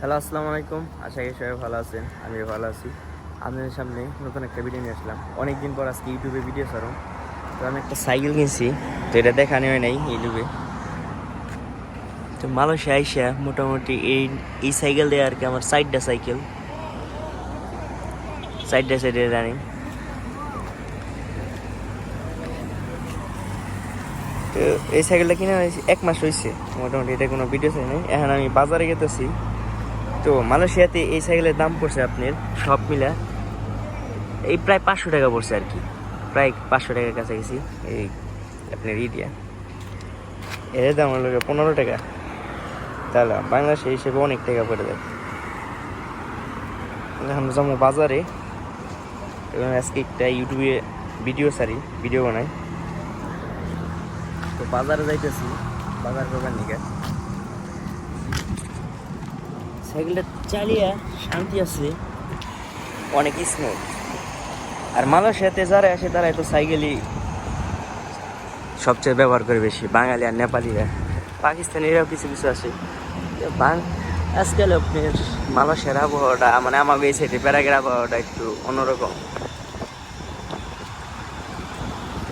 Hello, আসসালামু আলাইকুম। আশা করি সবাই ভালো আছেন, আমিও ভালো আছি। আপনাদের সামনে নতুন একটা ভিডিও নিয়ে আসলাম। অনেকদিন পর আজকে ইউটিউবে ভিডিও ছাড়ুন। তো আমি একটা সাইকেল কিনছি, তো এটা দেখানো হয় নাই ইউটিউবে। তো মালয়েশিয়া আইসা মোটামুটি এই সাইকেল দিয়ে আর কি আমার সাইডটা সাইডে রানিং। তো এই সাইকেলটা কিনে হয়েছে 1 মাস হয়েছে মোটামুটি। এটা কোনো ভিডিও চাই নাই। এখন আমি বাজারে গেতেছি। তো মালয়েশিয়াতে এই সাইকেলের দাম পড়ছে আপনার সব মিলা এই প্রায় 500 টাকা পড়ছে আর কি, প্রায় 500 টাকার কাছাকাছি। এই আপনার ইডিয়া এর দাম হলো 15 টাকা, তাহলে বাংলাদেশে হিসেবে অনেক টাকা পড়ে যায়। আমরা যাবো বাজারে এবং আজকে একটা ইউটিউবে ভিডিও বানাই। তো বাজারে যাইতেছি, বাজার করবার নিকে। সাইকেলটা চালিয়ে শান্তি আছে, অনেক স্মুথ। আর মালয়েশিয়াতে যারা আসে তারা তো সাইকেলই সবচেয়ে ব্যবহার করে বেশি, বাঙালি আর নেপালিরা। পাকিস্তানিরাও কিছু কিছু আসে। আজকাল আপনার মালয়েশিয়ার আবহাওয়াটা মানে আমাকে এই সাইডে প্যারাগের আবহাওয়াটা একটু অন্যরকম,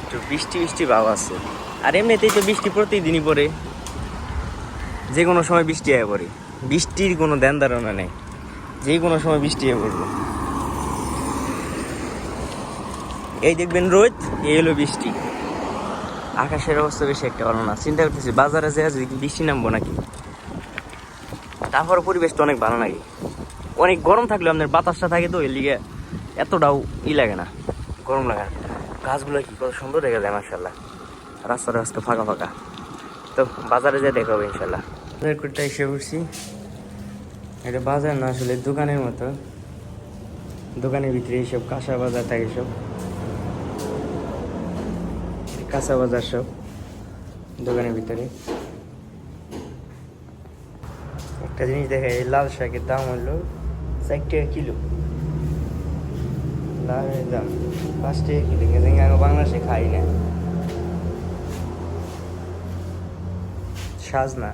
একটু বৃষ্টি বৃষ্টি ভাব আছে। আর এমনিতেই তো বৃষ্টি প্রতিদিনই পড়ে, যে কোনো সময় বৃষ্টি হয়ে পড়ে। বৃষ্টির কোনো ধ্যান ধারণা নেই, যে কোনো সময় বৃষ্টি হয়ে পড়বো। এই দেখবেন রোদ, এই হলো বৃষ্টি। আকাশের অবস্থা বেশি একটা ভালো না। চিন্তা করতেছি বাজারে যে আজকে বৃষ্টি নামবো নাকি। তারপর পরিবেশটা অনেক ভালো লাগে। অনেক গরম থাকলে আপনার বাতাসটা থাকে, তো এর লিগে এতটাও লাগে না, গরম লাগে না। গাছগুলো কি কত সুন্দর দেখা যায় মাশাআল্লাহ। রাস্তা ফাঁকা ফাঁকা। তো বাজারে যেয়ে দেখা হবে ইনশাল্লাহ। বাজার করতে এসে পড়ছি। এটা বাজার না, আসলে দোকানের মতো। দোকানের ভিতরে এইসব কাঁচা বাজার থাকে, সব কাঁচা বাজার সব দোকানের ভিতরে। একটা জিনিস দেখা, এই লাল শাকের দাম হলো 4 টাকা কিলো। লালের দাম 5 টাকা কিলো, কিন্তু আমি বাংলাদেশে খাই না। সাজনা